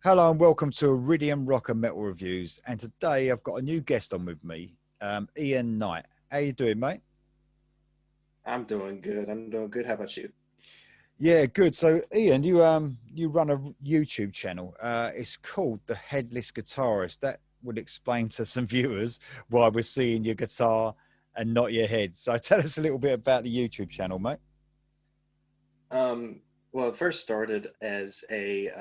Hello and welcome to Iridium Rock and Metal Reviews. And today I've got a new guest on with me, Ian Knight. How you doing, mate? I'm doing good. I'm doing good. How about you? Yeah, good. So, Ian, you run a YouTube channel. It's called The Headless Guitarist. That would explain to some viewers why we're seeing your guitar and not your head. So, tell us a little bit about the YouTube channel, mate. Well, it first started as a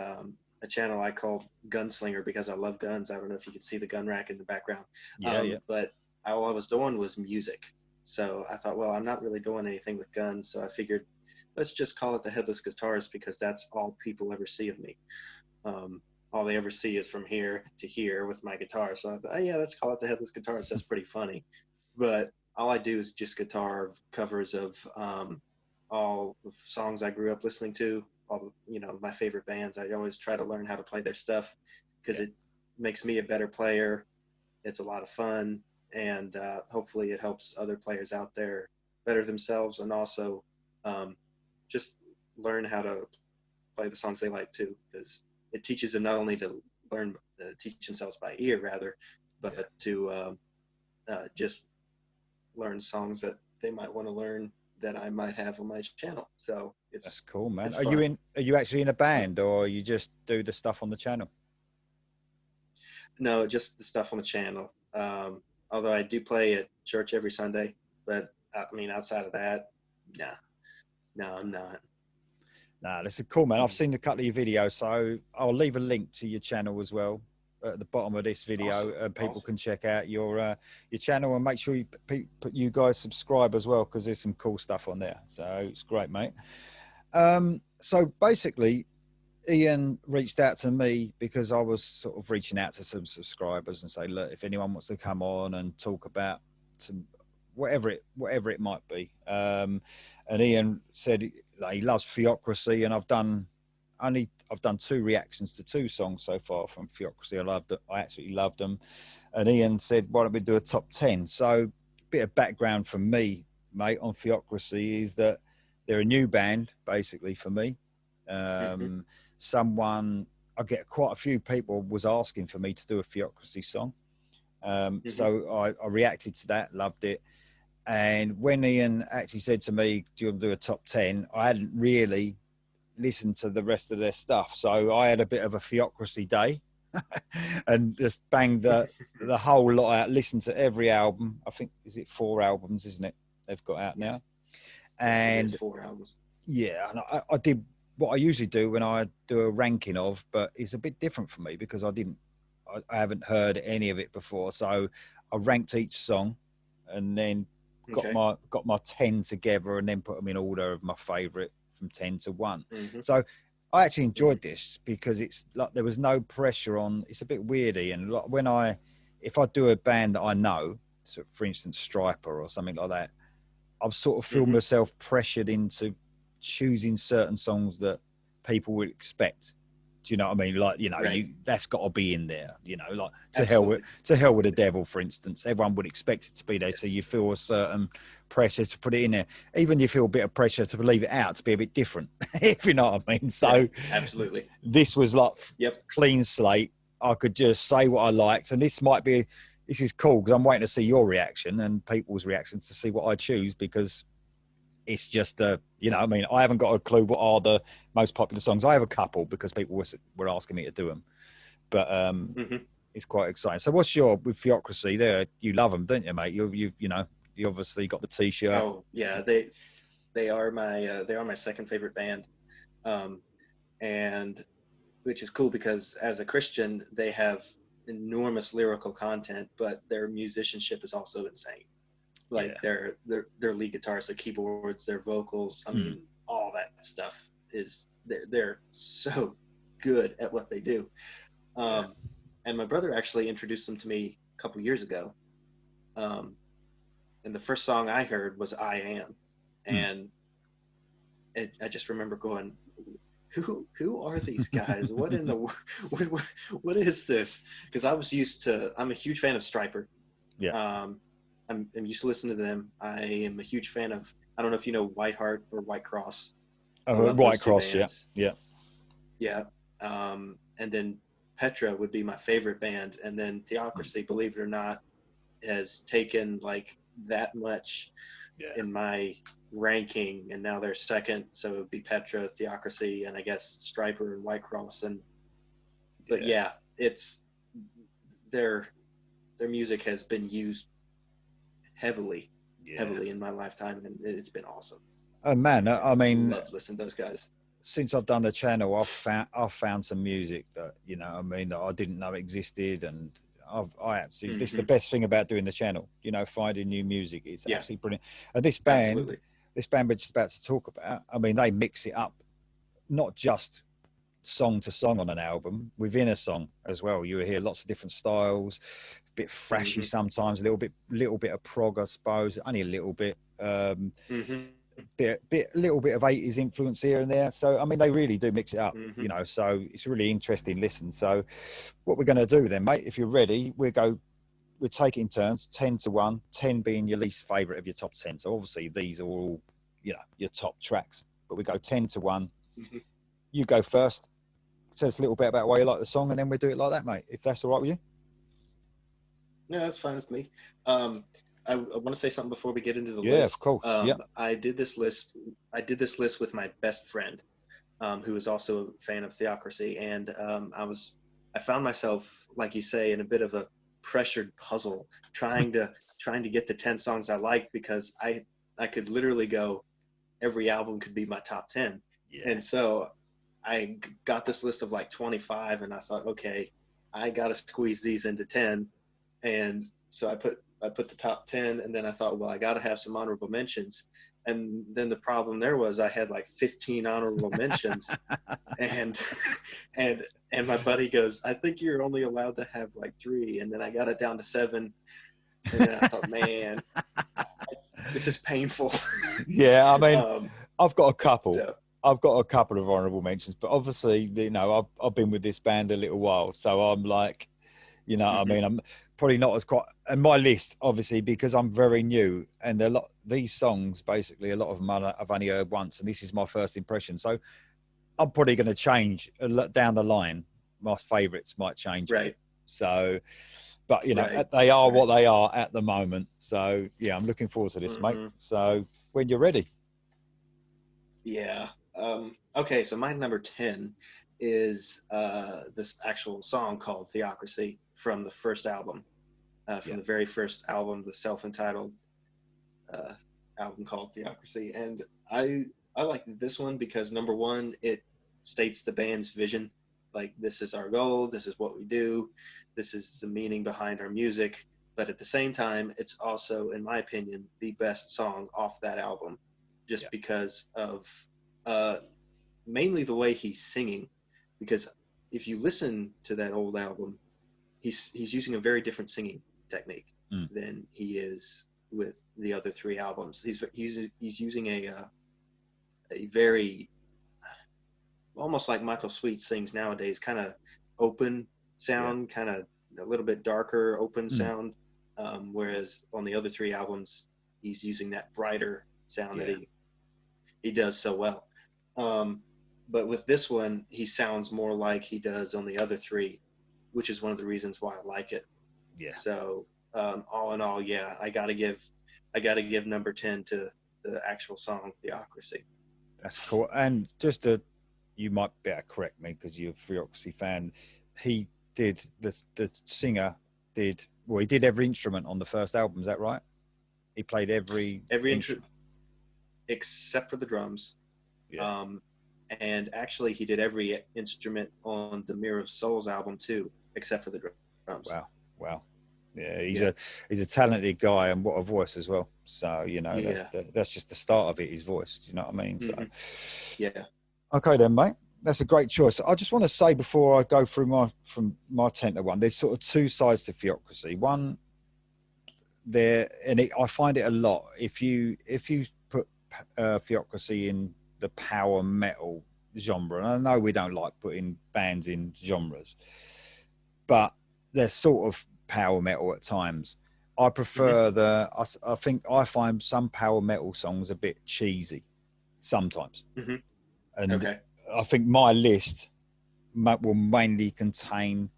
channel I called Gunslinger because I love guns. I don't know if you can see the gun rack in the background. Yeah, yeah, But all I was doing was music. So I thought, well, I'm not really doing anything with guns. So I figured, let's just call it the Headless Guitarist because that's all people ever see of me. All they ever see is from here to here with my guitar. So I thought, oh, yeah, let's call it the Headless Guitarist. That's pretty funny. But all I do is just guitar covers of all the songs I grew up listening to, all my favorite bands. I always try to learn how to play their stuff because yeah. it makes me a better player. It's a lot of fun, and hopefully it helps other players out there better themselves, and also just learn how to play the songs they like too, because it teaches them not only to learn teach themselves by ear rather, Yeah. but to just learn songs that they might want to learn that I might have on my channel. So That's it's cool, man. it's fun. Are you actually in a band or you just do the stuff on the channel? No, just the stuff on the channel. Although I do play at church every Sunday, but I mean outside of that, nah, no, I'm not. Nah, this is cool, man. I've seen a couple of your videos, so I'll leave a link to your channel as well at the bottom of this video, Awesome, and people awesome. can check out your channel and make sure you guys subscribe as well because there's some cool stuff on there. So it's great, mate. So basically, Ian reached out to me because I was sort of reaching out to some subscribers and say, look, if anyone wants to come on and talk about some whatever it might be. And Ian said that he loves Theocracy, and I've done two reactions to two songs so far from Theocracy. I loved it. I absolutely loved them. And Ian said, why don't we do a top 10? So a bit of background from me, mate, on Theocracy is that they're a new band basically for me. Hmm. Um, someone I get quite a few people was asking for me to do a Theocracy song. Hmm. So I reacted to that, loved it. And when Ian actually said to me, do you want to do a top 10? I hadn't really listened to the rest of their stuff. So I had a bit of a Theocracy day and just banged the whole lot out, listened to every album. I think, is it 4 albums, isn't it? They've got out now. Yes, yes, it is And 4 albums. yeah, and I did what I usually do when I do a ranking of, but it's a bit different for me because I haven't heard any of it before. So I ranked each song and then Okay. got my 10 together and then put them in order of my favorite from 10 to 1. Hmm. So I actually Hmm. enjoyed this because it's like there was no pressure on. It's a bit weirdy, and like if I do a band that I know, so for instance Striper or something like that, I've sort of feel Hmm. myself pressured into choosing certain songs that people would expect. Do you know what I mean? Like, Right. that's got to be in there. Like Absolutely. to hell with the devil, for instance. Everyone would expect it to be there, so Yes. you feel a certain pressure to put it in there. Even you feel a bit of pressure to leave it out to be a bit different, if you know what I mean. Right. So Absolutely. this was like Yep. clean slate. I could just say what I liked, and this is cool because I'm waiting to see your reaction and people's reactions to see what I choose because it's just I mean, I haven't got a clue what are the most popular songs. I have a couple because people were asking me to do them, but Hmm. it's quite exciting. So what's your with Theocracy there? You love them, don't you, mate? You obviously got the t-shirt. Oh yeah, they are my second favorite band, um, and which is cool because as a Christian, they have enormous lyrical content, but their musicianship is also insane. Like Yeah. their lead guitars, their keyboards, their vocals. I Mm. mean, all that stuff is they're so good at what they do. Yeah. Um, and my brother actually introduced them to me a couple years ago. Um, and the first song I heard was "I Am," Mm. and I just remember going, who are these guys? What in the what what is this? Because I'm a huge fan of Striper. Yeah. Um, I'm used to listening to them. I am a huge fan of, I don't know if you know Whiteheart or White Cross. I love Right those two across. Yeah. bands. Yeah. Yeah. And then Petra would be my favorite band, and then Mm. Theocracy, believe it or not, has taken like that much Yeah, in my ranking, and now they're second. So it would be Petra, Theocracy, and I guess Striper and White Cross. And but yeah, yeah, it's their their music has been used heavily, yeah. heavily in my lifetime, and it's been awesome. Oh man, I I mean, love listening to those guys. since I've done the channel, I've found some music that I mean, that I didn't know existed, and I absolutely, this is the Hmm. best thing about doing the channel. Finding new music. It's Yeah, absolutely brilliant. And absolutely. this band we're just about to talk about, I mean, they mix it up, not just song to song on an album, within a song as well. You hear lots of different styles, a bit thrashy Hmm. sometimes, little bit of prog, I suppose, only a little bit. Hmm. Little bit of 80s influence here and there. So I mean, they really do mix it up, Hmm. So it's a really interesting listen. So what we're going to do then, mate, if you're ready, we'll take it in turns, 10 to 1, 10 being your least favorite of your top 10. So obviously these are all, your top tracks, but we go 10 to 1. Hmm. You go first. Tell us a little bit about why you like the song, and then we'll do it like that, mate, if that's all right with you. Yeah, that's fine with me. Um, I want to say something before we get into the Yeah, of list. course. Yeah. I did this list. I did this list with my best friend, who is also a fan of Theocracy, and I found myself, like you say, in a bit of a pressured puzzle, trying to get the 10 songs I liked, because I could literally go, every album could be my top 10, Yeah. and so got this list of like 25, and I thought, okay, I got to squeeze these into 10, and so I put the top 10, and then I thought, well, I got to have some honorable mentions, and then the problem there was I had like 15 honorable mentions, and and and my buddy goes, I think you're only allowed to have like three, and then I got it down to seven, and then I thought, man, this is painful. Yeah, I mean, um, I've got a couple. so. I've got a couple of honourable mentions, but obviously, I've been with this band a little while, so I'm like, I Hmm. mean, I'm probably not as quite. And my list, obviously, because I'm very new, and these songs, basically, a lot of them I've only heard once, and this is my first impression. So I'm probably going to change down the line. My favourites might change a Right, bit. So, but right, they are right. what they are at the moment. So yeah, I'm looking forward to this, mate. Hmm. So when you're ready. Yeah. Okay, so my number 10 is this actual song called Theocracy from the first album, from Yeah. the very first album, the self-entitled uh, album called Theocracy. And I like this one because, number one, it states the band's vision. Like, this is our goal, this is what we do, this is the meaning behind our music. But at the same time, it's also, in my opinion, the best song off that album, Yeah. just because of uh, mainly the way he's singing. Because if you listen to that old album, he's using a very different singing technique Mm. than he is with the other three albums. He's using a very, almost like Michael Sweet sings nowadays, kind of open Yeah. sound, kind of a little bit darker open Mm. sound. Whereas on the other three albums, he's using that brighter sound that Yeah. he does so well. Um, but with this one, he sounds more like he does on the other three, which is one of the reasons why I like it. Yeah. So all in all, yeah, I gotta give number 10 to the actual song Theocracy. That's cool. And you might better correct me because you're a Theocracy fan. He did the singer did well. He did every instrument on the first album. Is that right? He played every Every intro instrument. except for the drums. Yeah. Um, and actually, he did every instrument on the Mirror of Souls album too, except for the drums. Wow. Wow. Yeah, Yeah, he's a talented guy, and what a voice as well. So yeah, that's just the start of it. His voice. Do you know what I mean? So hmm, yeah, okay then, mate. That's a great choice. I just want to say before I go through my 10 to 1, there's sort of two sides to Theocracy. One there, and I find it a lot. If you put Theocracy in the power metal genre, and I know we don't like putting bands in genres, but they're sort of power metal at times. I hmm, prefer I think I find some power metal songs a bit cheesy sometimes, hmm. and Okay, I think my list will mainly contain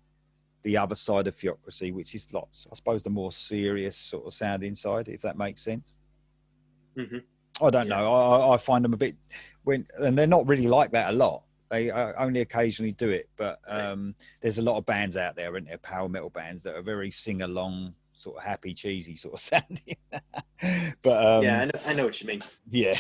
the other side of Theocracy, which is lots, I suppose, the more serious sort of sounding side, if that makes sense. Mm-hmm. I don't know. I find them a bit and they're not really like that a lot. They only occasionally do it, but there's a lot of bands out there, isn't there, power metal bands that are very sing along, sort of happy, cheesy sort of sounding. But yeah, I know what you mean. Yeah,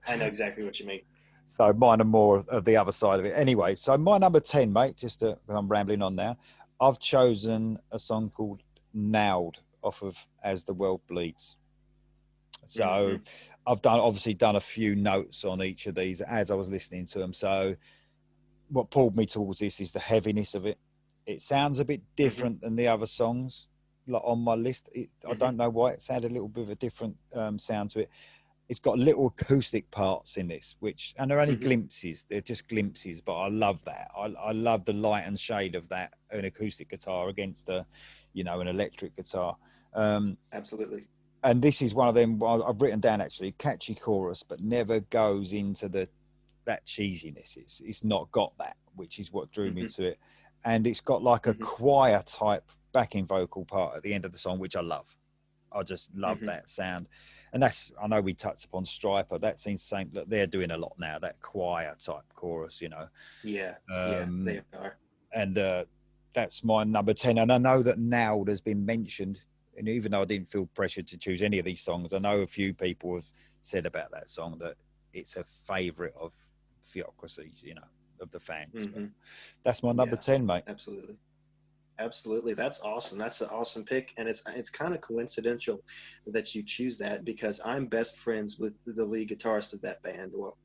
I know exactly what you mean. So mine are more of the other side of it. Anyway, so my number 10, mate, I'm rambling on now. I've chosen a song called Nailed off of As the World Bleeds. So I've obviously done a few notes on each of these as I was listening to them. So what pulled me towards this is the heaviness of it. It sounds a bit different than the other songs like on my list. I don't know why it sounded a little bit of a different sound to it. It's got little acoustic parts in this, and they're only glimpses. They're just glimpses, but I love that. I love the light and shade of that, an acoustic guitar against an electric guitar. Absolutely. And this is one of them I've written down, actually, catchy chorus, but never goes into that cheesiness. It's not got that, which is what drew me to it. And it's got like a choir type backing vocal part at the end of the song, which I love. I just love that sound. And I know we touched upon Striper. That seems the same. Look, they're doing a lot now, that choir type chorus, Yeah, they are. And that's my number 10. And I know that Nailed has been mentioned. And even though I didn't feel pressured to choose any of these songs, I know a few people have said about that song that it's a favourite of Theocracy, of the fans. But that's my number 10, mate. Absolutely. That's awesome. That's an awesome pick. And it's kind of coincidental that you choose that, because I'm best friends with the lead guitarist of that band. Well,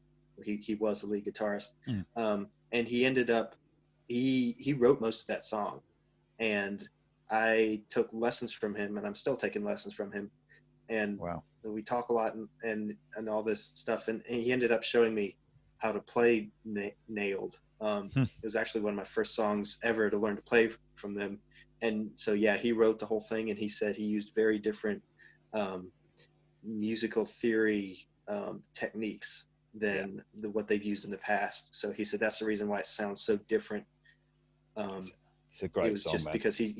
he was the lead guitarist. And he ended up, he wrote most of that song. And I took lessons from him, and I'm still taking lessons from him. And wow. We talk a lot and all this stuff. And he ended up showing me how to play Nailed. It was actually one of my first songs ever to learn to play from them. And so, yeah, he wrote the whole thing, and he said he used very different musical theory techniques than what they've used in the past. So he said that's the reason why it sounds so different. It's a great song, it was just man. because he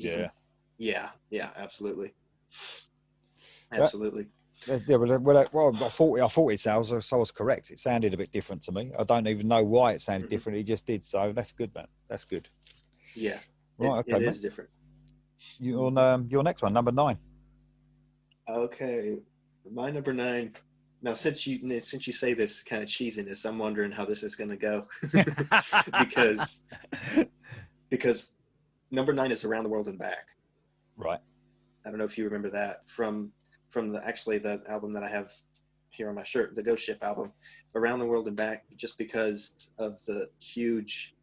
yeah, absolutely. Well, I thought it sounds, so I was correct. It sounded a bit different to me. I don't even know why it sounded different. It just did. So that's good, man. That's good. Yeah. Right. Okay. It is different. Your next one, number 9. Okay, my number 9. Now, since you say this kind of cheesiness, I'm wondering how this is going to go, because number 9 is Around the World and Back. Right. I don't know if you remember that from the album that I have here on my shirt, the Ghost Ship album, Around the World and Back, just because of the huge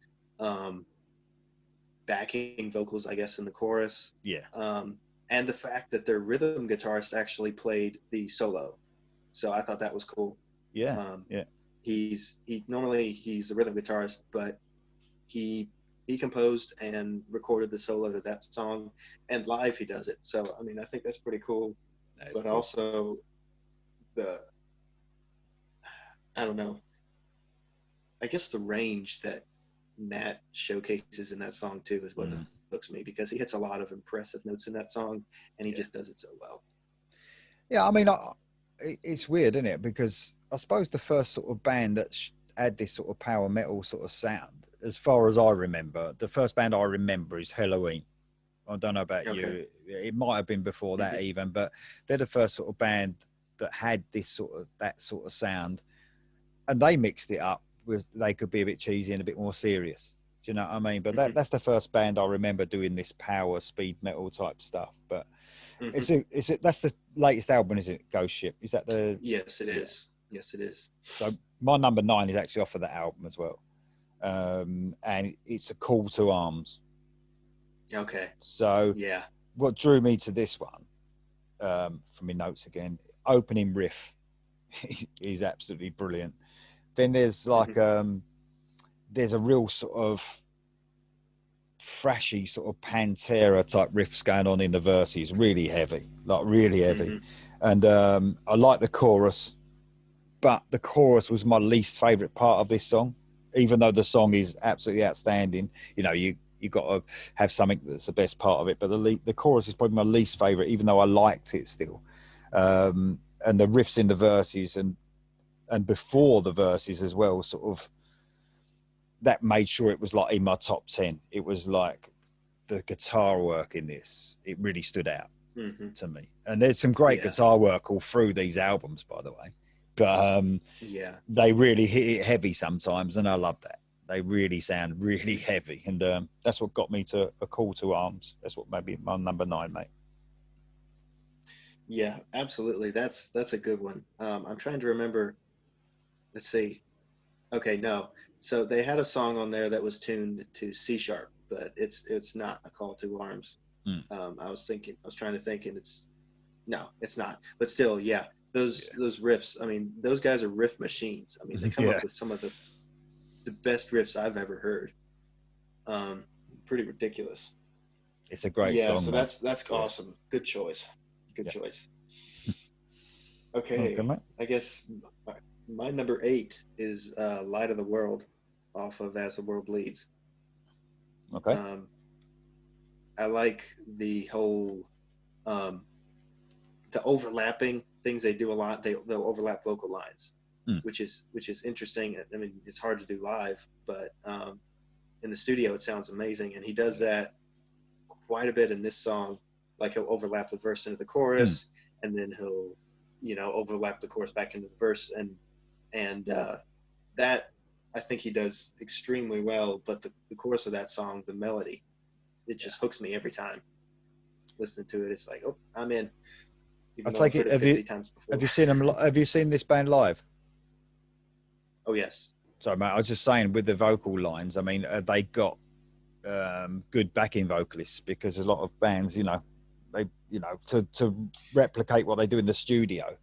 backing vocals, I guess, in the chorus. Yeah. And the fact that their rhythm guitarist actually played the solo. So I thought that was cool. Yeah. Normally he's a rhythm guitarist, but he composed and recorded the solo to that song, and live he does it. So I mean, I think that's pretty cool. But cool. Also I don't know, I guess the range that Matt showcases in that song too is what hooks me, because he hits a lot of impressive notes in that song, and he just does it so well. Yeah, I mean, it's weird, isn't it? Because I suppose the first sort of band that had this sort of power metal sort of sound, as far as I remember, the first band I remember is Halloween. I don't know about you. It might have been before that even, but they're the first sort of band that had that sort of sound, and they mixed it up with, they could be a bit cheesy and a bit more serious. Do you know what I mean? But that's the first band I remember doing this power speed metal type stuff. But that's the latest album, isn't it? Ghost Ship. Is that the? Yes, it is. Yes, it is. So my number 9 is actually off of that album as well, and it's A Call to Arms. Okay. So yeah, what drew me to this one, from my notes again, opening riff is absolutely brilliant. Then there's like there's a real sort of thrashy sort of Pantera type riffs going on in the verses, really heavy. And I like the chorus, but the chorus was my least favorite part of this song. even though the song is absolutely outstanding. You know, you got to have something that's the best part of it. But the chorus is probably my least favorite, even though I liked it still. And the riffs in the verses and before the verses as well, sort of, that made sure it was like in my top 10. It was like the guitar work in this, it really stood out to me. And there's some great guitar work all through these albums, by the way. But they really hit it heavy sometimes, and I love that. They really sound really heavy, and that's what got me to A Call to Arms. That's what made me my number 9, mate. Yeah, absolutely. That's a good one. I'm trying to remember. Let's see. Okay, no. So they had a song on there that was tuned to C sharp, but it's not A Call to Arms. I was trying to think, and it's not. But still, yeah, those riffs. I mean, those guys are riff machines. I mean, they come up with some of the best riffs I've ever heard. Pretty ridiculous. It's a great song. So that's awesome. Good choice. Good choice. Okay, I guess my number 8 is Light of the World off of As the World Bleeds. Okay. I like the whole the overlapping things they do a lot. They'll overlap vocal lines, which is interesting. I mean, it's hard to do live, but in the studio it sounds amazing, and he does that quite a bit in this song. Like, he'll overlap the verse into the chorus, and then he'll overlap the chorus back into the verse, and that I think he does extremely well. But the chorus of that song, the melody, it just hooks me every time. Listening to it, it's like, oh, I'm in. I'll take it. Have you seen them? Have you seen this band live? Oh yes. Sorry, mate. I was just saying, with the vocal lines, I mean, they got good backing vocalists, because a lot of bands, to replicate what they do in the studio,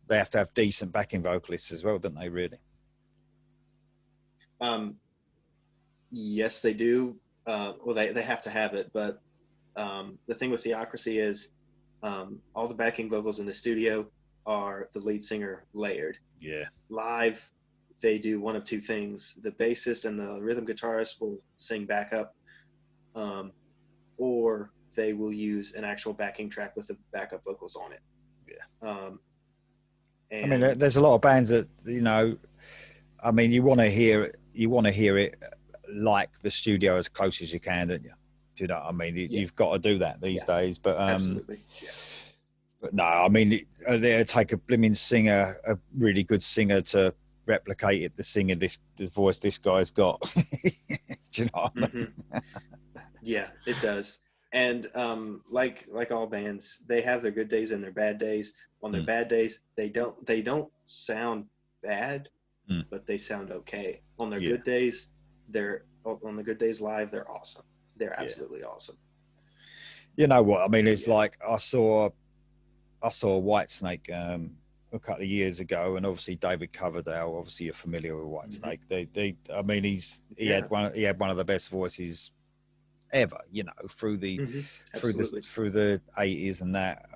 they have to have decent backing vocalists as well, don't they? Really? Yes, they do. Well, they have to have it, but the thing with Theocracy is all the backing vocals in the studio are the lead singer layered. Yeah. Live, they do one of two things: the bassist and the rhythm guitarist will sing backup, or they will use an actual backing track with the backup vocals on it. Yeah. I mean, there's a lot of bands that, I mean, you want to hear it like the studio as close as you can, don't you? Do you know what I mean? You've got to do that these days. But absolutely. But no, I mean, it'll take a blimmin' singer, a really good singer, to replicate it. The voice this guy's got. Do you know what I mean? Yeah, it does. And like all bands, they have their good days and their bad days. On their bad days, they don't sound bad, but they sound okay. On their good days, live, they're awesome. They're absolutely awesome. You know what I mean? It's like I saw Whitesnake a couple of years ago, and obviously David Coverdale. Obviously, you're familiar with Whitesnake. I mean, he had one of the best voices ever. Through the 80s and that,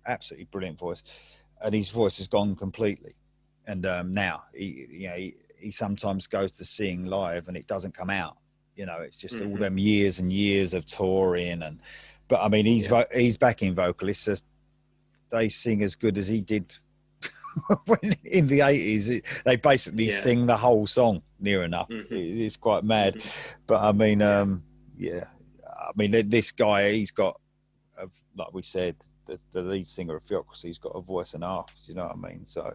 absolutely brilliant voice. And his voice has gone completely. And now he sometimes goes to sing live and it doesn't come out. It's just all them years and years of touring. But I mean, he's backing vocalists. They sing as good as he did when in the 80s. They basically sing the whole song near enough. It's quite mad. But I mean, I mean, this guy, he's got, like we said, the lead singer of Theocracy, he's got a voice and a half. You know what I mean? So,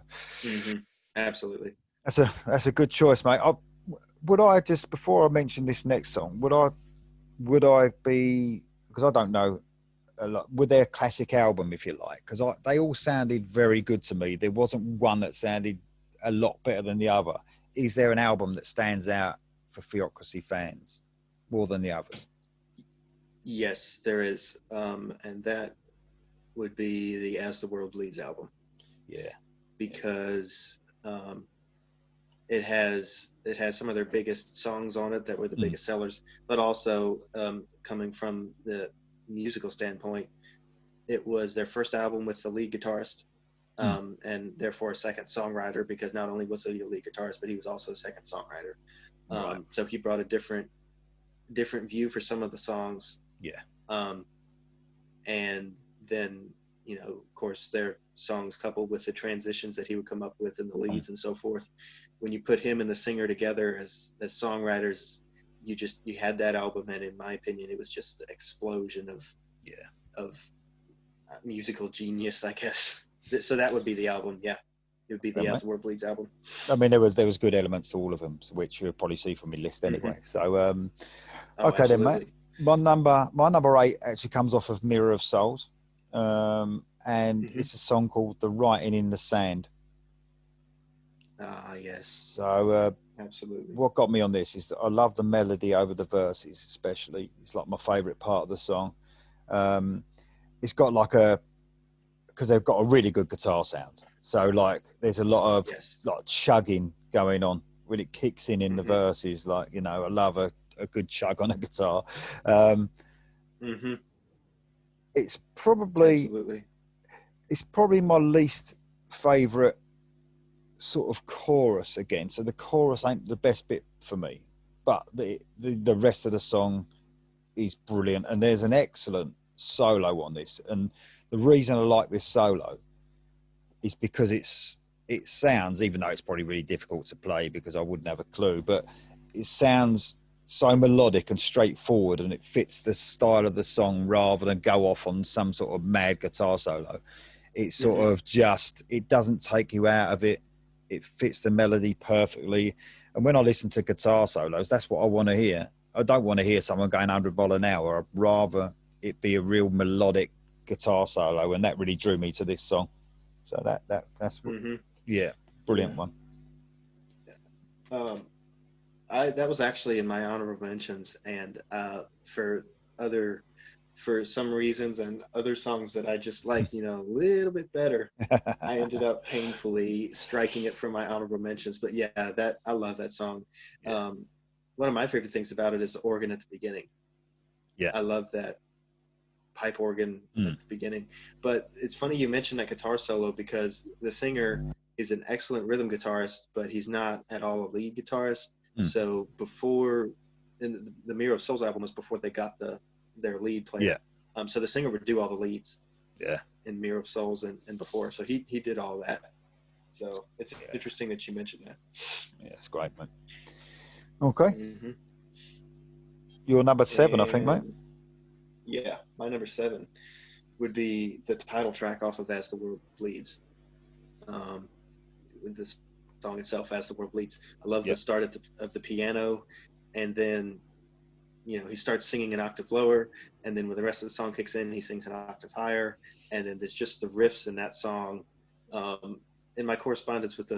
absolutely, that's a good choice, mate. Would I just, before I mention this next song, would I be, because I don't know a lot, with their classic album, if you like, because they all sounded very good to me. There wasn't one that sounded a lot better than the other. Is there an album that stands out for Theocracy fans more than the others? Yes, there is, and that would be the As the World Bleeds album. Yeah, because it has some of their biggest songs on it that were the biggest sellers, but also coming from the musical standpoint, it was their first album with the lead guitarist, and therefore a second songwriter, because not only was he a lead guitarist, but he was also a second songwriter. Right. So he brought a different view for some of the songs. Yeah. And then, of course, their songs coupled with the transitions that he would come up with and the leads and so forth. When you put him and the singer together as songwriters, you had that album, and in my opinion, it was just the explosion of musical genius, I guess. So that would be the album. Yeah, it would be the As the World Bleeds album. I mean, there was good elements to all of them, which you'll probably see from my list anyway. So, okay, absolutely. then, mate. My number 8 actually comes off of Mirror of Souls, and it's a song called "The Writing in the Sand." Ah, yes. So, absolutely. What got me on this is that I love the melody over the verses, especially. It's like my favourite part of the song. It's got because they've got a really good guitar sound. So like there's a lot of like chugging going on when it kicks in the verses. Like, I love a good chug on a guitar. It's probably my least favourite sort of chorus again. So the chorus ain't the best bit for me, but the rest of the song is brilliant, and there's an excellent solo on this. And the reason I like this solo is because it sounds, even though it's probably really difficult to play because I wouldn't have a clue, but it sounds so melodic and straightforward, and it fits the style of the song rather than go off on some sort of mad guitar solo. It's sort of just, it doesn't take you out of it. It fits the melody perfectly. And when I listen to guitar solos, that's what I want to hear. I don't want to hear someone going 100 miles an hour. I'd rather it be a real melodic guitar solo, and that really drew me to this song. So that's what, brilliant one. That was actually in my honorable mentions, and for some reasons and other songs that I just liked, a little bit better, I ended up painfully striking it from my honorable mentions. But yeah, I love that song. One of my favorite things about it is the organ at the beginning. Yeah, I love that pipe organ at the beginning. But it's funny you mentioned that guitar solo, because the singer is an excellent rhythm guitarist, but he's not at all a lead guitarist. So before, in the Mirror of Souls album was before they got their lead player. So the singer would do all the leads. In Mirror of Souls and before. So he did all that. So it's interesting that you mentioned that. Yeah, it's great, mate. Okay. You're number 7, I think, mate. Yeah, my number 7 would be the title track off of As the World Bleeds. With the song itself, As the World Bleeds. I love the start of the piano, and then he starts singing an octave lower, and then when the rest of the song kicks in, he sings an octave higher, and then there's just the riffs in that song. In my correspondence with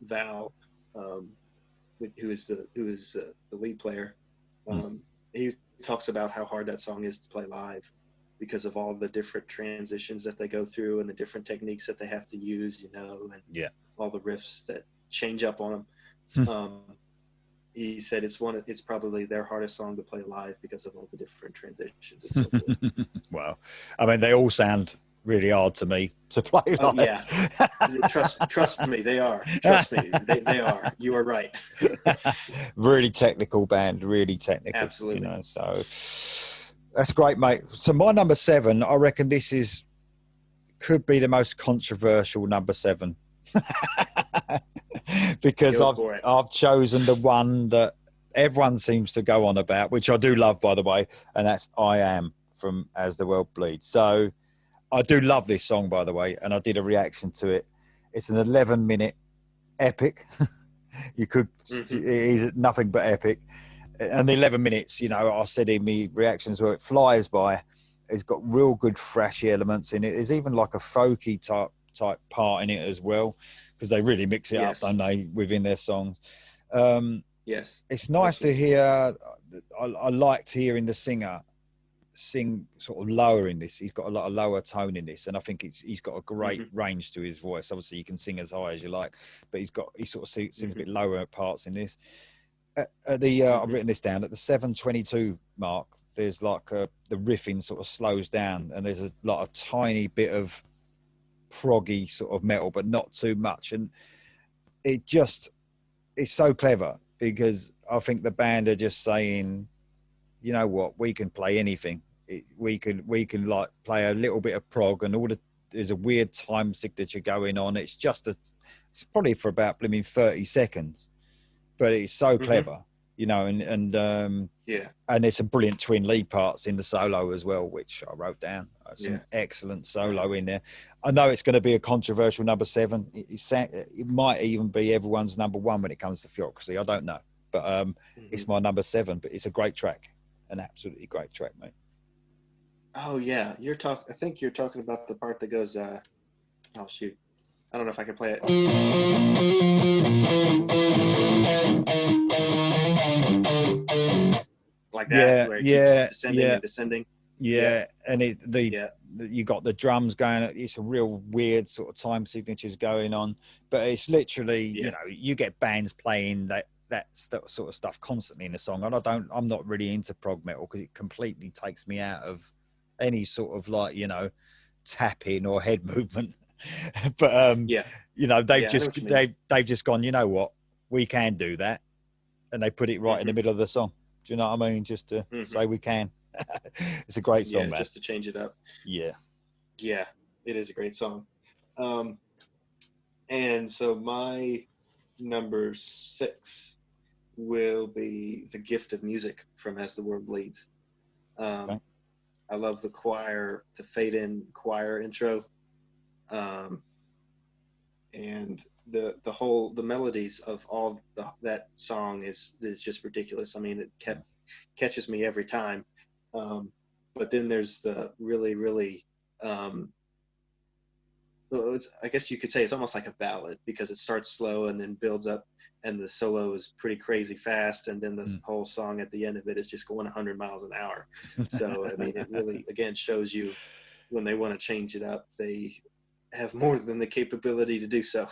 Val, who is the lead player, he talks about how hard that song is to play live because of all the different transitions that they go through and the different techniques that they have to use, and all the riffs that change up on them. He said it's probably their hardest song to play live because of all the different transitions and so forth. Wow. I mean, they all sound really hard to me to play live. Oh, yeah. Trust me, they are. Trust me, they are. You are right. Really technical band, really technical. Absolutely. So that's great, mate. So my number 7, I reckon this could be the most controversial number 7. Because I've chosen the one that everyone seems to go on about, which I do love, by the way, and that's I Am from As the World Bleeds. So I do love this song, by the way, and I did a reaction to it. It's an 11-minute epic. It is nothing but epic. And the 11 minutes, I said in my reactions where it flies by. It's got real good thrashy elements in it. There's even like a folky type part in it as well, because they really mix it up, don't they, within their songs. It's nice to hear. I liked hearing the singer sing sort of lower in this. He's got a lot of lower tone in this, and I think he's got a great range to his voice. Obviously you can sing as high as you like, but he sort of sings a bit lower parts in this. I've written this down at the 7:22 mark. There's like the riffing sort of slows down, and there's a tiny bit of proggy sort of metal, but not too much. And it's so clever, because I think the band are just saying, you know what, we can play anything. We can like play a little bit of prog, and there's a weird time signature going on. It's probably for about blooming 30 seconds, but it's so clever, you know, and there's some brilliant twin lead parts in the solo as well, which I wrote down. Some excellent solo in there. I know it's going to be a controversial number 7. It might even be everyone's number 1 when it comes to Theocracy. I don't know, but it's my number 7. But it's a great track, an absolutely great track, mate. Oh yeah, I think you're talking about the part that goes. Oh shoot, I don't know if I can play it. Like that, where it keeps on descending and descending. Yeah, and you got the drums going. It's a real weird sort of time signatures going on, but it's literally, you know, you get bands playing that sort of stuff constantly in the song, and I'm not really into prog metal, because it completely takes me out of any sort of, like, you know, tapping or head movement. But you know, they've just gone, you know what, we can do that, and they put it right in the middle of the song. Do you know what I mean? Just to say we can. It's a great song, man. Just to change it up. Yeah, it is a great song. And so my number 6 will be The Gift of Music from As the World Bleeds. I love the fade-in choir intro, and the melodies of all that song is just ridiculous. I mean, it catches me every time. But then there's the really, really, I guess you could say it's almost like a ballad, because it starts slow and then builds up, and the solo is pretty crazy fast, and then the whole song at the end of it is just going 100 miles an hour. So I mean, it really, again, shows you when they want to change it up, they have more than the capability to do so.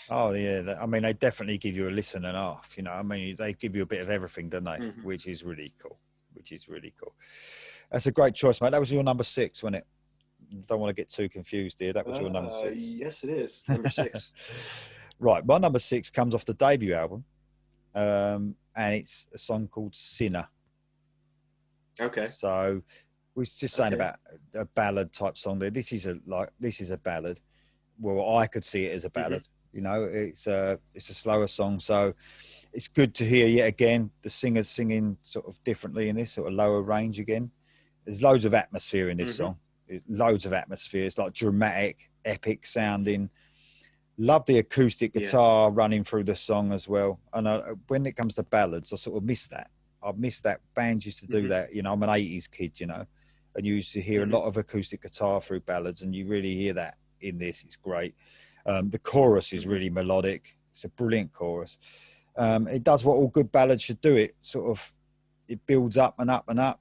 Oh yeah, I mean, they definitely give you a listen and a half. You know, I mean, they give you a bit of everything, don't they? Which is really cool. That's a great choice, mate. That was your number 6, wasn't it? Don't want to get too confused here. That was your number 6. Yes, it is. Number 6. Right. My number 6 comes off the debut album. And it's a song called Sinner. Okay. So we was just saying about a ballad type song there. This is a ballad. Well, I could see it as a ballad. You know, it's a slower song. So it's good to hear yet again the singers singing sort of differently in this, sort of lower range again. There's loads of atmosphere in this song. Loads of atmosphere. It's like dramatic, epic sounding. Love the acoustic guitar running through the song as well. And when it comes to ballads, I sort of miss that. I miss that. Bands used to do that. You know, I'm an 80s kid, you know, and you used to hear a lot of acoustic guitar through ballads, and you really hear that in this. It's great. The chorus is really melodic. It's a brilliant chorus. It does what all good ballads should do. It builds up and up and up.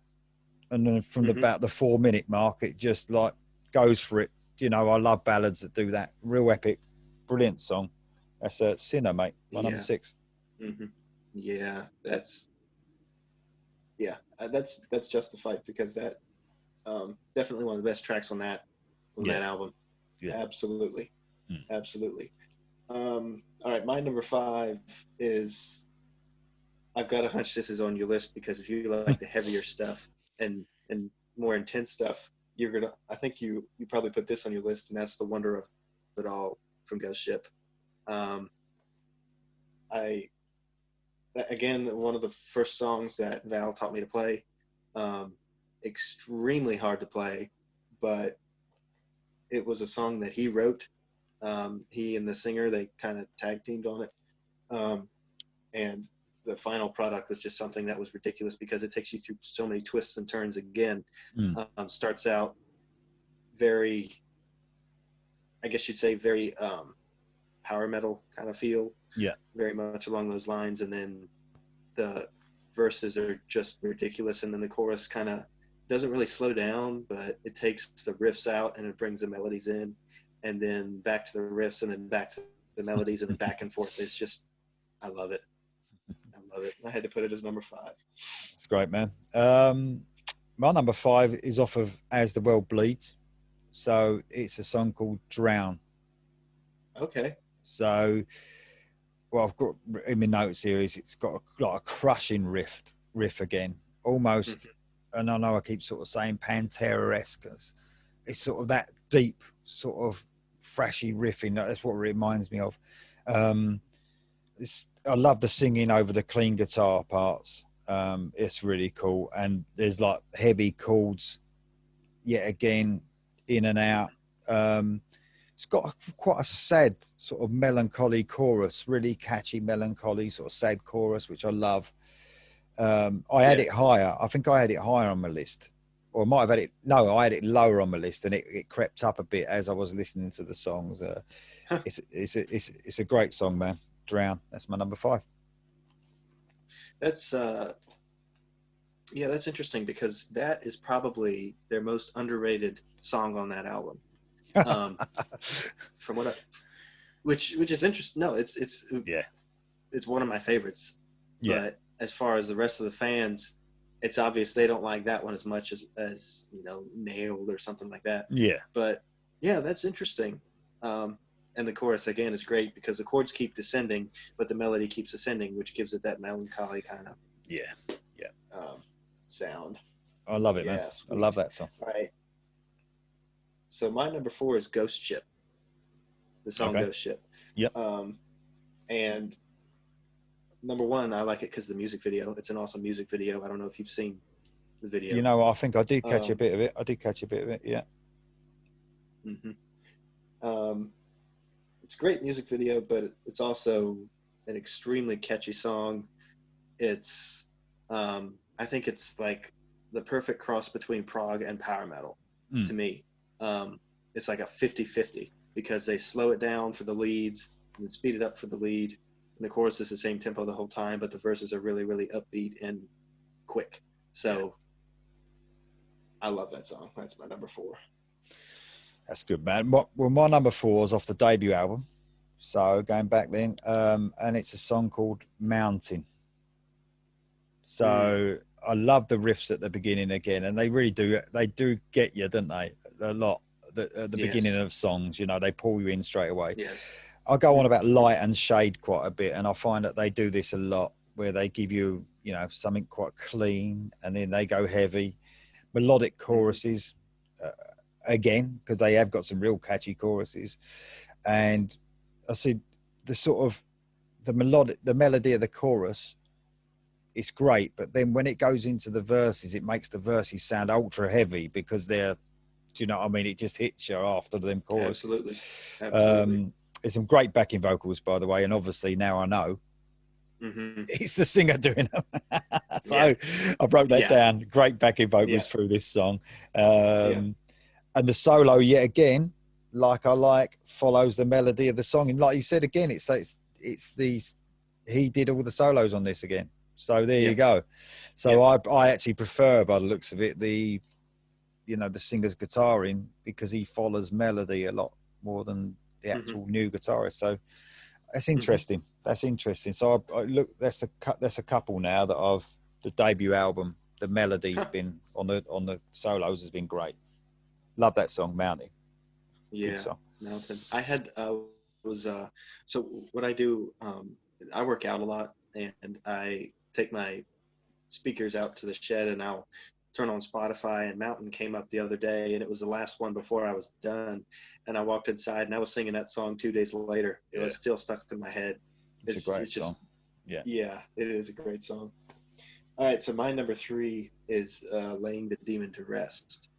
And then from about the 4-minute mark, it just like goes for it. You know, I love ballads that do that. Real epic, brilliant song. That's a Sinner, mate. My number 6. Yeah, that's justified, because that definitely one of the best tracks on that album. Yeah, absolutely. All right, my number 5 is. I've got a hunch this is on your list, because if you like the heavier stuff and more intense stuff, I think you probably put this on your list, and that's The Wonder of It All from Ghost Ship. Again, one of the first songs that Val taught me to play. Extremely hard to play, but it was a song that he wrote. He and the singer, they kind of tag teamed on it. And the final product was just something that was ridiculous, because it takes you through so many twists and turns again. Starts out very, I guess you'd say, very power metal kind of feel. Yeah. Very much along those lines. And then the verses are just ridiculous. And then the chorus kind of doesn't really slow down, but it takes the riffs out and it brings the melodies in, and then back to the riffs, and then back to the melodies, and then back and forth. It's just, I love it. I had to put it as number 5. That's great, man. My number 5 is off of As the World Bleeds. So it's a song called Drown. Okay. So, well, I've got in my notes here is it's got like a crushing riff again, almost. Mhm. And I know I keep sort of saying Pantera-esque. It's sort of that deep, sort of thrashy riffing. That's what it reminds me of. Um, I love the singing over the clean guitar parts. It's really cool, and there's like heavy chords yet again, in and out. It's got quite a sad sort of melancholy chorus, really catchy melancholy sort of sad chorus, which I love. I had Yeah. it higher. I think I had it higher on my list, or I might have had it. No, I had it lower on my list, and it crept up a bit as I was listening to the songs. It's a great song, man. Drown. That's my number 5. That's yeah, that's interesting because that is probably their most underrated song on that album. Um, from what I, which is interesting. No, Yeah, it's one of my favorites. yeah, But as far as the rest of the fans, it's obvious they don't like that one as much as Nailed or something like that. yeah, But yeah, that's interesting. And the chorus again is great because the chords keep descending, but the melody keeps ascending, which gives it that melancholy kind of yeah, yeah. sound. I love it, man. Yeah, I love sweet. that song. All right. So my number 4 is Ghost Ship, the song Okay. Ghost Ship. Yep. And number 1, I like it because the music video. It's an awesome music video. I don't know if you've seen the You video. know, I think I did catch a Um, bit of it. I did catch a bit of it. Yeah. mhm. um, it's a great music video, but it's also an extremely catchy song. It's, I think it's like the perfect cross between prog and power metal Mm. to me. It's like a 50-50 because they slow it down for the leads and then speed it up for the lead. And the chorus is the same tempo the whole time, but the verses are really, really upbeat and quick. Yeah. So I love that song. That's my number 4. That's good, man. Well, my number 4 is off the debut album. So going back then, and it's a song called Mountain. Mm, So I love the riffs at the beginning again, and they really do. They do get you, don't they? A lot at the beginning yes. of songs. You know, they pull you in straight away. Yes. I go on about Mm-hmm. light and shade quite a bit, and I find that they do this a lot, where they give you, something quite clean, and then they go heavy, melodic Mm-hmm. choruses, uh, again, because they have got some real catchy choruses, and I see the sort of the melody of the chorus. It's great, but then when it goes into the verses, it makes the verses sound ultra heavy because they're, do you know what I mean? It just hits you after them Absolutely. choruses. Absolutely. There's some great backing vocals, by the way, and obviously now I know Mm-hmm. it's the singer doing them. So Yeah. I wrote that Yeah. down. Great backing vocals Yeah. through this song, Yeah. and the solo yet again, like I like, follows the melody of the song, and like you said again, it's these, he did all the solos on this again. So there you Yep. go. So Yep. I actually prefer, by the looks of it, the singer's guitaring, because he follows melody a lot more than the Mm-hmm. actual new guitarist. So that's Mm-hmm. interesting. That's interesting. So I look, that's a couple now that I've, the debut album, the melody's Huh. been on the solos has been great. Love that song, Mountain. Good Yeah. song. Mountain. I had was so what I do, I work out a lot and I take my speakers out to the shed and I'll turn on Spotify, and Mountain came up the other day and it was the last one before I was done, and I walked inside and I was singing that song 2 days later. It Yeah, was still stuck in my head. it's a It's great song. just, Yeah. yeah, it is a great song. All right, so my number 3 is Laying the Demon to Rest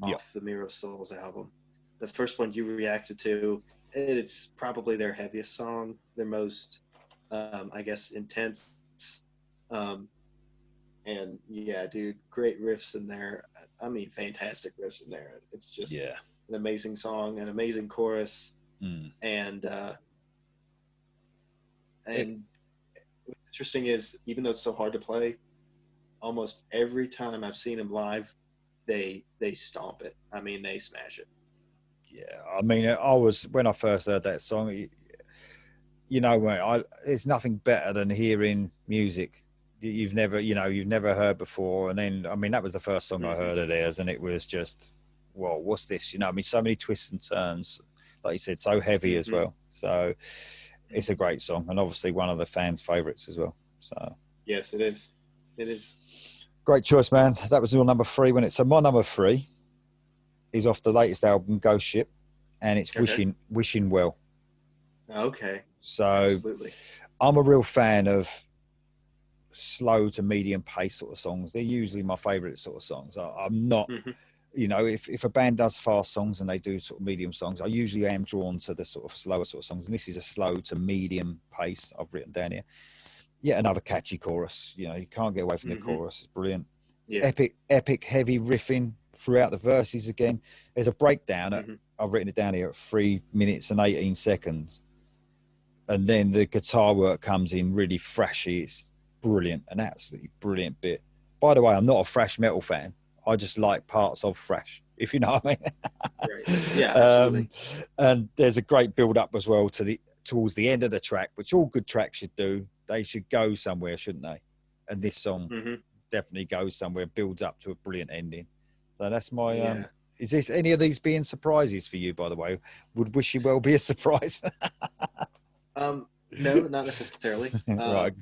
Yeah. off the Mirror of Souls album. The first one you reacted to, it's probably their heaviest song, their most, I guess, intense. Um, and yeah, dude, great riffs in there. I mean, fantastic riffs in there. It's just Yeah. an amazing song, an amazing chorus, Mm. and It, and what's interesting is even though it's so hard to play, almost every time I've seen them live, they stomp it. I mean, they smash it. yeah. I mean, I was, when I first heard that song, it's nothing better than hearing music you've never heard before, and then, I mean, that was the first song I Hmm. heard of theirs, and it was just whoa, what's this? You know, I mean, so many twists and turns, like you said, so heavy as well. So it's a great song, and obviously one of the fans' favourites as well. So Yes, it is. It is. great choice, man. That was your number 3, when it's so my number 3 is off the latest album, Ghost Ship, and it's Okay. Wishing Well. Okay. So Absolutely. I'm a real fan of slow to medium pace sort of songs. They're usually my favourite sort of songs. I'm not, Hmm. you know, if a band does fast songs and they do sort of medium songs, I usually am drawn to the sort of slower sort of songs. And this is a slow to medium pace I've written down here. Yet another catchy chorus. You know, you can't get away from the Hmm. chorus. It's brilliant. Yeah. Epic heavy riffing throughout the verses again. There's a breakdown at, Hmm. I've written it down here, at 3 minutes and 18 seconds. And then the guitar work comes in really thrashy. It's brilliant, an absolutely brilliant bit. By the way, I'm not a thrash metal fan. I just like parts of thrash, if you know what I Right. mean. Yeah, absolutely. And there's a great build up as well to the towards the end of the track, which all good tracks should do. They should go somewhere, shouldn't they? And this song Hmm. definitely goes somewhere, builds up to a brilliant ending. So that's my Yeah. is this any of these being surprises for you, by the way? Would Wish You Well be a surprise? No, not necessarily. Right.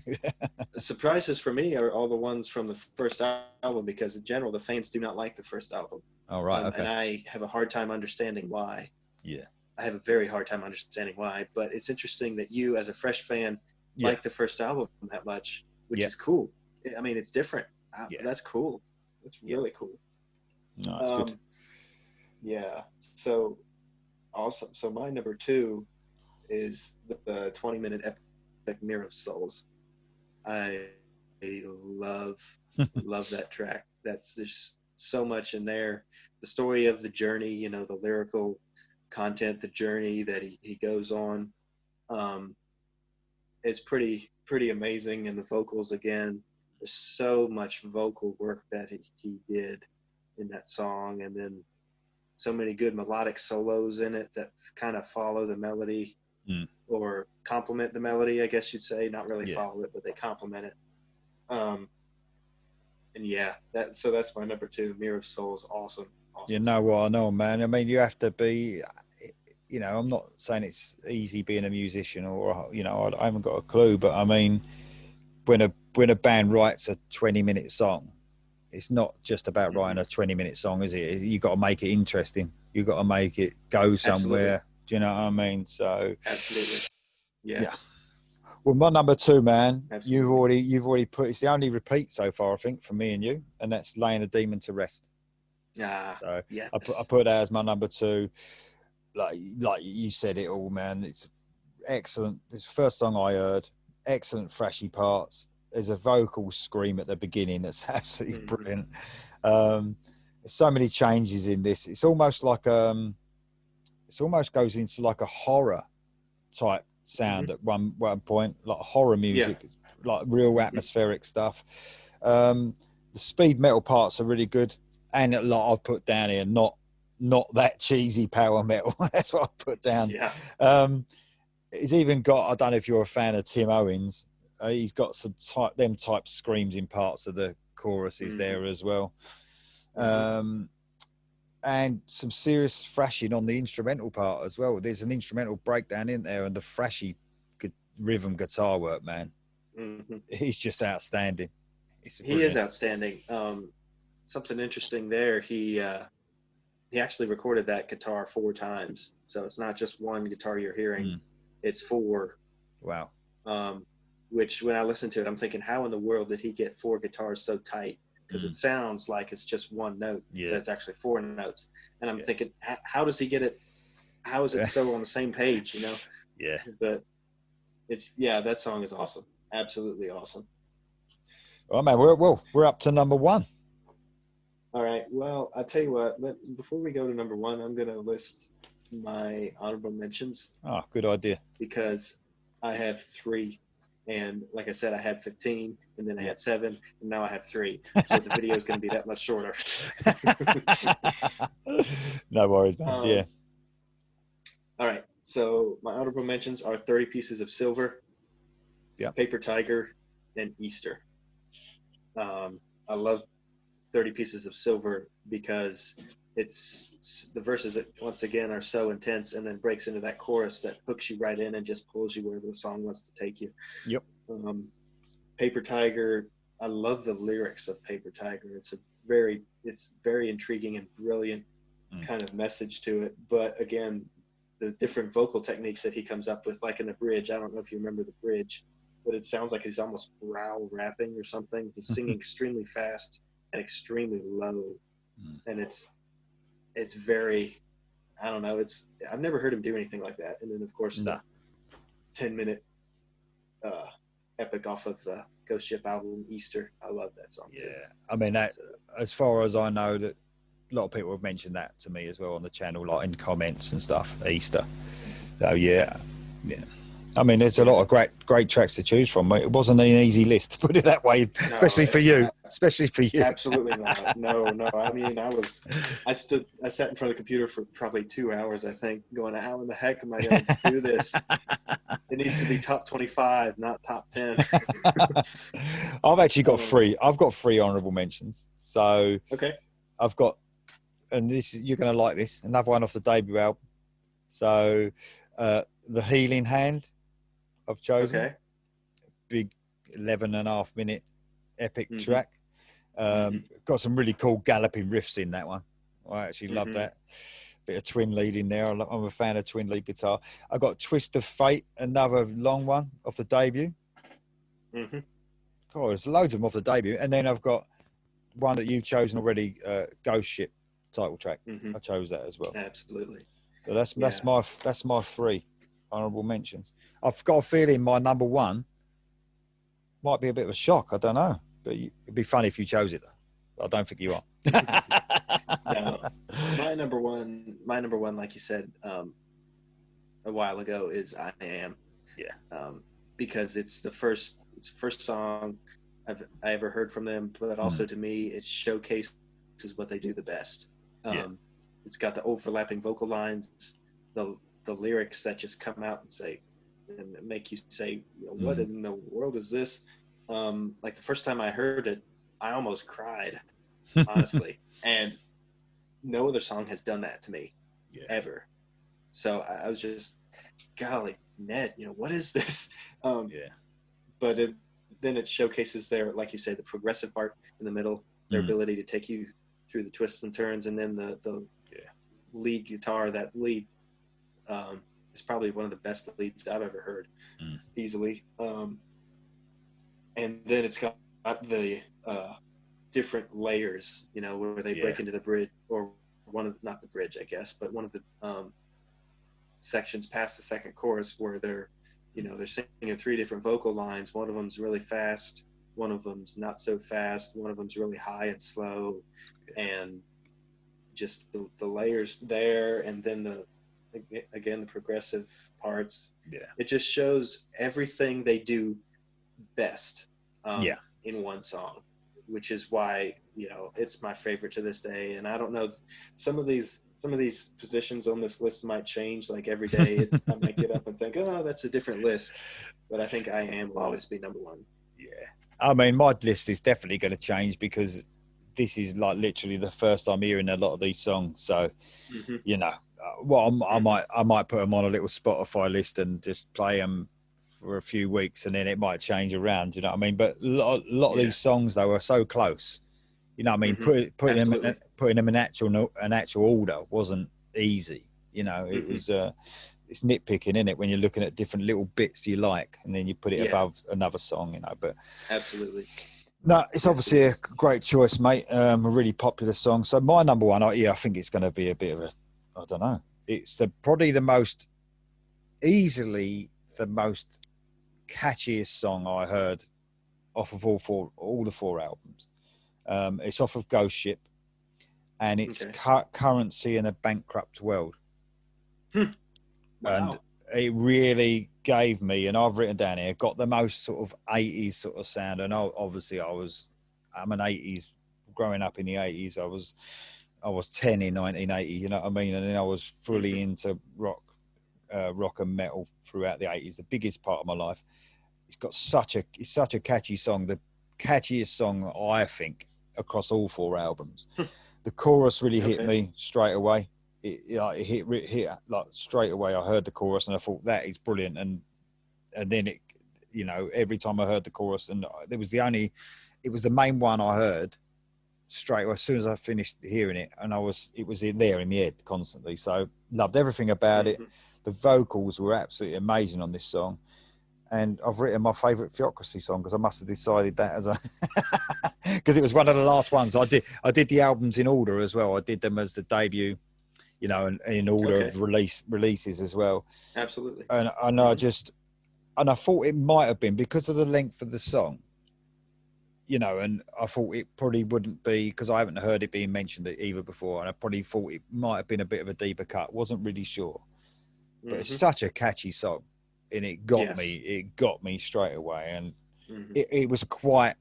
Surprises for me are all the ones from the first album because in general the fans do not like the first album, All right. and Okay. I have a hard time understanding why. Yeah. I have a very hard time understanding why. But it's interesting that you, as a fresh fan, Yeah. like the first album that much, which Yeah. is cool. I mean, it's different. Yeah. That's cool. That's Yeah. really cool. No, it's good. Um, yeah. So awesome. So my number 2 is the 20-minute epic Mirror of Souls. I love love that track. That's There's so much in there. The story of the journey, you know, the lyrical content, the journey that he goes on. Um, it's pretty amazing, and the vocals again. There's so much vocal work that he did in that song, and then so many good melodic solos in it that kind of follow the melody Mm. or complement the melody, I guess you'd say. Not really Yeah. follow it, but they complement it. Um, and yeah, that's my number 2. Mirror of Souls, awesome, You awesome know song. what I know, man. I mean, you have to be. You know, I'm not saying it's easy being a musician, or you know, I haven't got a clue. But I mean, when a band writes a 20-minute song, it's not just about Hmm. writing a 20-minute song, is it? You got to make it interesting. You got to make it go Absolutely, somewhere. Do you know what I mean? So, absolutely, yeah, yeah. Well, my number 2, man, absolutely. you've already put. It's the only repeat so far, I think, for me and you, and that's "Laying a Demon to Rest." Ah, So I yes. put that as my number 2. Like you said it all, man. It's excellent. It's the first song I heard. Excellent thrashy parts. There's a vocal scream at the beginning that's absolutely Hmm. brilliant. Um, there's so many changes in this. It's almost like it's almost goes into like a horror type Hmm. sound at one point, like horror Yeah. music, like real Hmm. atmospheric stuff. Um, the speed metal parts are really good, and a lot I've put down here, not that cheesy power metal. That's what I put down. Yeah. Um, he's even got. I don't know if you're a fan of Tim Owens. He's got some type screams in parts of the choruses Hmm. there as well. Hmm. Um, and some serious thrashing on the instrumental part as well. There's an instrumental breakdown in there, and the thrashy rhythm guitar work, man, Hmm. he's just outstanding. It's He is brilliant. outstanding. Something interesting there. He actually recorded that guitar 4 times, so it's not just one guitar you're hearing; Mm, it's 4. wow. Um, which when I listen to it, I'm thinking, how in the world did he get 4 guitars so tight? Because it Mm, sounds like it's just one note, but yeah, it's actually 4 notes. And I'm yeah, thinking, how does he get it? How is it so on the same page? You know, yeah. but yeah, that song is awesome, absolutely awesome. Oh man, Awesome. we're up to number 1. All right. Well, I'll tell you what. Before we go to number 1, I'm gonna list my honorable mentions Oh, good idea. because I have 3. And like I said, I had 15, and then I Yeah. had 7, and now I have 3. So the video is going to be that much shorter. No worries, man. Yeah. um, all right. So my honorable mentions are 30 Pieces of Silver, Yeah. Paper Tiger, and Easter. I love 30 Pieces of Silver because it's the verses once again are so intense, and then breaks into that chorus that hooks you right in and just pulls you wherever the song wants to take you. Yep. Um, Paper Tiger, I love the lyrics of Paper Tiger. It's very intriguing and brilliant kind of message to it. But again, the different vocal techniques that he comes up with, like in the bridge, I don't know if you remember the bridge, but it sounds like he's almost growl rapping or something. He's singing extremely fast and extremely low, and it's very, I don't know, I've never heard him do anything like that. And then of course the 10-minute epic off of the Ghost Ship album, Easter. I love that song too. I mean, that, as far as I know, that a lot of people have mentioned that to me as well on the channel, like in comments and stuff, Easter. So yeah. I mean, there's a lot of great tracks to choose from. It wasn't an easy list, to put it that way, especially for you. Absolutely not. No. I mean, I sat in front of the computer for probably 2 hours, I think, going, how in the heck am I going to do this? It needs to be top 25, not top 10. I've actually got three. I've got three honourable mentions. So okay, I've got, and you're going to like this, another one off the debut album. So The Healing Hand, I've chosen. Okay. Big 11.5-minute epic track. Got some really cool galloping riffs in that one. I actually love that. Bit of twin lead in there. I'm a fan of twin lead guitar. I got Twist of Fate, another long one off the debut. God, there's loads of them off the debut. And then I've got one that you've chosen already, Ghost Ship title track. I chose that as well. Absolutely. So that's my three honourable mentions. I've got a feeling my number one might be a bit of a shock. I don't know, but it'd be funny if you chose it. I don't think you are. No, my number one, like you said a while ago, is I Am. Because it's the first song I ever heard from them, but also to me, it showcases what they do the best. It's got the overlapping vocal lines, the lyrics that just come out and make you say, what in the world is this? Like the first time I heard it, I almost cried, honestly. And no other song has done that to me ever. So I was just, golly, Ned, what is this? But then it showcases their, like you say, the progressive part in the middle, their ability to take you through the twists and turns, and then the lead guitar, that lead is probably one of the best leads I've ever heard, easily. And then it's got the different layers, where they break into the bridge, or not the bridge, I guess, but one of the sections past the second chorus where they're singing three different vocal lines. One of them's really fast, one of them's not so fast, one of them's really high and slow, and just the layers there, and then the progressive parts. It just shows everything they do best in one song, which is why it's my favorite to this day. And I don't know, some of these positions on this list might change, like every day. I might get up and think, oh, that's a different list, but I think I Am will always be number one. I mean, my list is definitely going to change because this is like literally the first time hearing a lot of these songs. So I might put them on a little Spotify list and just play them for a few weeks, and then it might change around. You know what I mean? But a lot of these songs though are so close. You know what I mean? Putting them in actual order wasn't easy. It was it's nitpicking, isn't it, when you're looking at different little bits you like, and then you put it above another song. But absolutely. No, it's obviously a great choice, mate. A really popular song. So my number one, I think it's going to be a bit of I don't know. It's easily the most catchiest song I heard off of all the four albums. It's off of Ghost Ship, and it's Currency in a Bankrupt World. Wow. And it really gave me, and I've written down here, got the most sort of 80s sort of sound. And obviously I'm an 80s, growing up in the 80s. I was 10 in 1980, you know what I mean? And then I was fully into rock and metal throughout the 80s, the biggest part of my life. It's such a catchy song, the catchiest song, I think, across all four albums. The chorus really hit Okay. me straight away. It hit like straight away. I heard the chorus and I thought that is brilliant. And then it, you know, every time I heard the chorus, and it was the main one I heard straight away as soon as I finished hearing it, and it was in there in my head constantly. So loved everything about it. Mm-hmm. The vocals were absolutely amazing on this song. And I've written my favourite Theocracy song because I must have decided that as a because it was one of the last ones I did. I did the albums in order as well. I did them as the debut, you know, and in order Okay. of releases as well. Absolutely. And I thought it might have been because of the length of the song, you know, and I thought it probably wouldn't be because I haven't heard it being mentioned either before, and I probably thought it might have been a bit of a deeper cut. Wasn't really sure, but it's Mm-hmm. such a catchy song, and it got me. Yes. It got me straight away, and Mm-hmm. it was quite.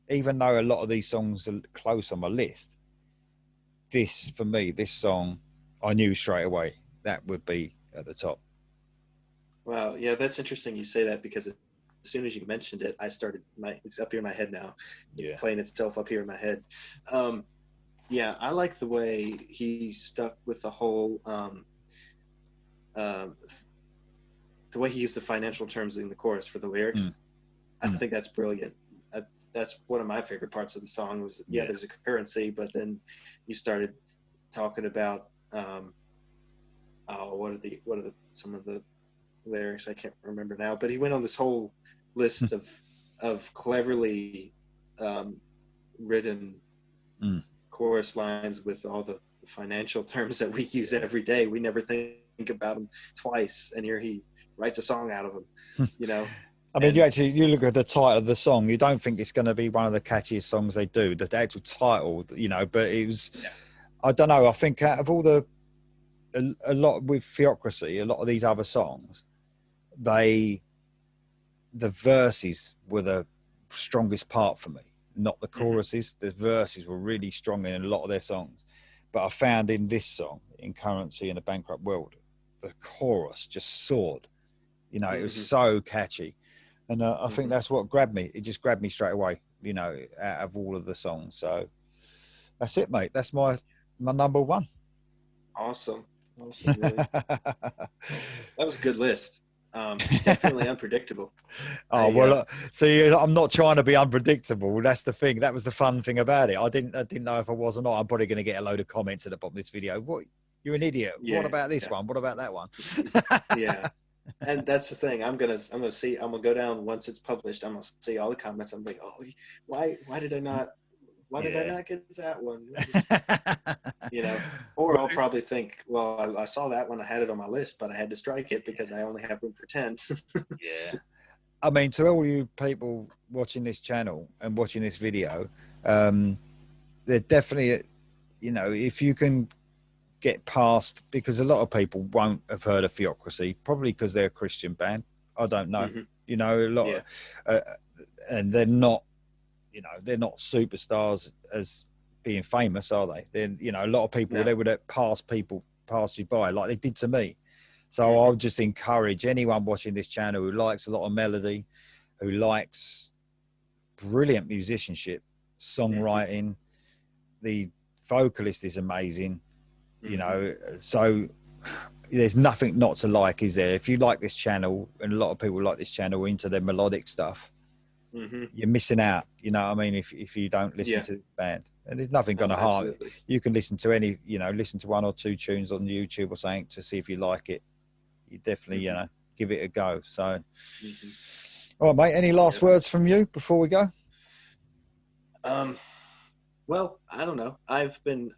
Even though a lot of these songs are close on my list, this for me, this song, I knew straight away that would be at the top. Wow. Yeah, that's interesting you say that because as soon as you mentioned it, it's up here in my head now. It's Yeah. playing itself up here in my head. Um, yeah, I like the way he stuck with the whole, um, the way he used the financial terms in the chorus for the Mm, lyrics. I mm, think that's brilliant. That's one of my favorite parts of the song was, yeah, yeah. there's a currency, but then you started talking about, oh, what are the some of the lyrics I can't remember now, but he went on this whole list of cleverly um, written Mm. chorus lines with all the financial terms that we use every day. We never think about them twice, and here he writes a song out of them, you know. I mean, And you look at the title of the song, you don't think it's going to be one of the catchiest songs they do. The actual title, you know, but it was. yeah, I don't know. I think out of all a lot with Theocracy, a lot of these other songs, the verses were the strongest part for me, not the mm-hmm, choruses. The verses were really strong in a lot of their songs, but I found in this song, in Currency in a Bankrupt World, the chorus just soared. You know, it was mm-hmm, so catchy, and I think mm-hmm. that's what grabbed me. It just grabbed me straight away. You know, out of all of the songs, so that's it, mate. That's my number one. Awesome, awesome, really. That was a good list. Definitely unpredictable. Oh I well, see, I'm not trying to be unpredictable. That's the thing. That was the fun thing about it. I didn't know if I was or not. I'm probably going to get a load of comments at the bottom of this video. What? You're an idiot. What yeah, about this yeah, one? What about that one? yeah. And that's the thing. I'm gonna go down once it's published. I'm gonna see all the comments. I'm like, oh, why did I not? Why did I Yeah. not get that one? You know, or Well, I'll probably think, well, I saw that one. I had it on my list, but I had to strike it because I only have room for 10. yeah. I mean, to all you people watching this channel and watching this video, um, they're definitely, you know, if you can get past, because a lot of people won't have heard of Theocracy, probably because they're a Christian band. I don't know. Hmm. You know, a lot, Yeah. and they're not, you know, they're not superstars as being famous, are they? Then, you know, a lot of people No. they would have pass you by like they did to me. So Hmm. I'll just encourage anyone watching this channel who likes a lot of melody, who likes brilliant musicianship, Hmm. songwriting. The vocalist is amazing, you Hmm. know. So there's nothing not to like, is there? If you like this channel, and a lot of people like this channel into their melodic stuff, Hmm. you're missing out. You know what I mean? If you don't listen Yeah. to the band, and there's nothing going No, to harm it. absolutely. You can listen to any, you know, listen to one or two tunes on YouTube or something to see if you like it. You definitely, you Hmm. know, give it a go. So, Hmm. all right, mate. Any last Yep. words from you before we go? Um, well, I don't know. I've been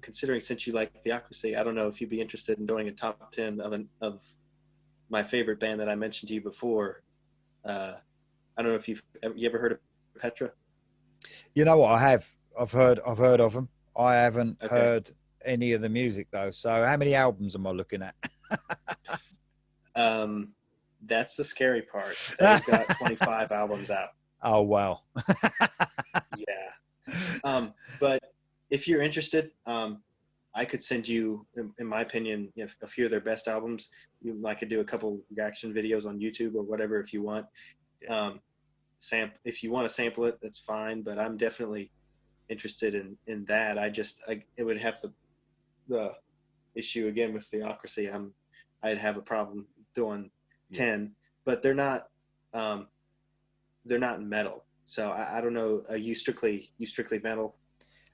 considering since you like Theocracy. I don't know if you'd be interested in doing a top 10 of my favorite band that I mentioned to you before. Uh, I don't know if you ever heard of Petra. You know what? I've heard of them. I haven't Okay. heard any of the music though. So, how many albums am I looking at? Um, that's the scary part. They've got 25 albums out. Oh wow. Yeah. But if you're interested, I could send you, in my opinion, a few of their best albums. I could do a couple reaction videos on YouTube or whatever if you want. Yeah. Um, if you want to sample it, that's fine. But I'm definitely interested in that. It would have the issue again with Theocracy. I'd have a problem doing Yeah. 10, but um, they're not metal. So I don't know. Are you strictly metal?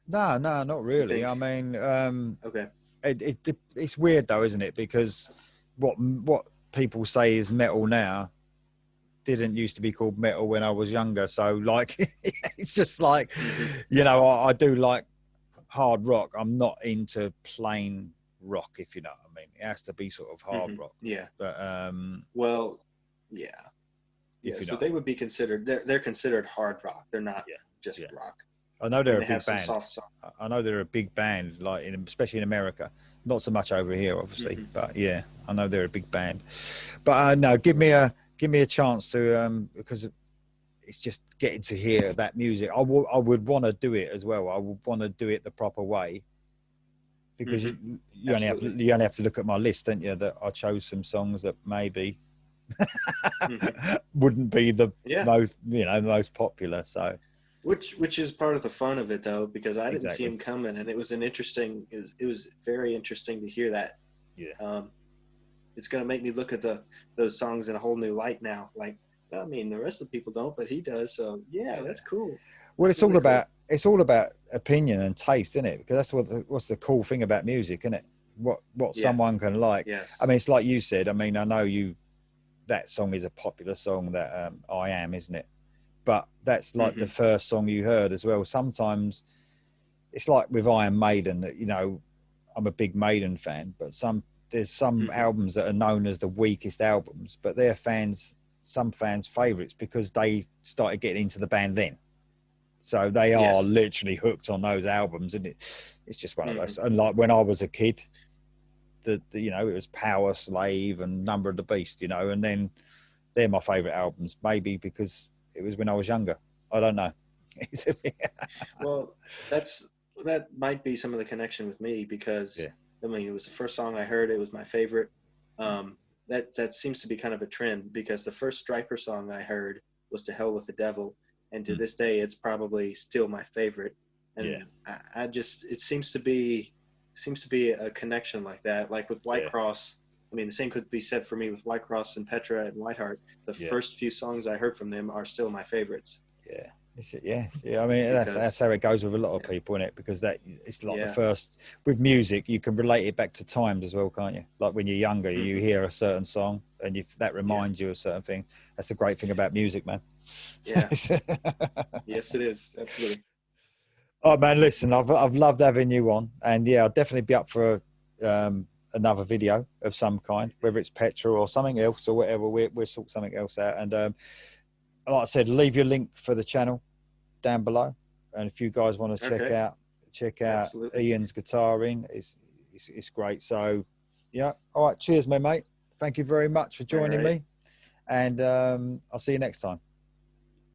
No, no, not You really. I think? mean, Okay. it's weird though, isn't it? Because what people say is metal now didn't used to be called metal when I was younger. So like, it's just like, Hmm. I do like hard rock. I'm not into plain rock, if you know what I mean. It has to be sort of hard Hmm. rock. Yeah. But Well, yeah, if yeah. you So know, they would be considered. They're considered hard rock. They're not yeah, just yeah. rock. I know I mean, they're a they have big some band. soft songs. I know they're a big band, like especially in America. Not so much over here, obviously, Hmm. but yeah, I know they're a big band. But no, give me a chance to because it's just getting to hear that music. I would want to do it as well. I would want to do it the proper way because Hmm. you only have Absolutely. you only have to look at my list, don't you? That I chose some songs that maybe Hmm. wouldn't be the Yeah. most popular. So Which is part of the fun of it though, because I didn't see exactly, him coming, and it was very interesting to hear that. yeah. Um, it's gonna make me look at those songs in a whole new light now. Like, I mean, the rest of the people don't, but he does. So yeah, Yeah. that's cool. Well, That's really cool. it's all about opinion and taste, isn't it? Because that's what's the cool thing about music, isn't it? What Yeah. someone can like. I Yes. mean, it's like you said. I mean, I know that song is a popular song that I am, isn't it? But that's like the Hmm. first song you heard as well. Sometimes it's like with Iron Maiden that I'm a big Maiden fan, but there's some Hmm. albums that are known as the weakest albums, but they're some fans' favorites because they started getting into the band then. So they are Yes. literally hooked on those albums, and it's just one of Hmm. those. And like when I was a kid, it was Power Slave and Number of the Beast, and then they're my favorite albums. Maybe because it was when I was younger. I don't know. Well, that's that might be some of the connection with me because Yeah. I mean it was the first song I heard. It was my favorite. That seems to be kind of a trend because the first Striper song I heard was "To Hell with the Devil," and to Mm. this day it's probably still my favorite. Yeah. And I just it seems to be a connection like that. Like with White Yeah. Cross, I mean the same could be said for me with White Cross and Petra and Whiteheart. The Yeah. first few songs I heard from them are still my favorites Yeah. Yeah, yeah. I mean, that's because how it goes with a lot of yeah, people, isn't it? Because that it's like the yeah. first with music, you can relate it back to times as well, can't you? Like when you're younger, you Hmm. hear a certain song, and if that Yeah, reminds you of a certain thing. That's the great thing about music, man. yeah. Yes, it is. Absolutely. Oh man, listen, I've loved having you on, and yeah, I'll definitely be up for another video of some kind, whether it's Petra or something else or whatever. We'll sort something else out, and like I said, leave your link for the channel down below, and if you guys want to check Okay. out Absolutely. Ian's guitaring, it's great. So yeah, all right, cheers, my mate. Thank you very much for All joining right. me, and I'll see you next time.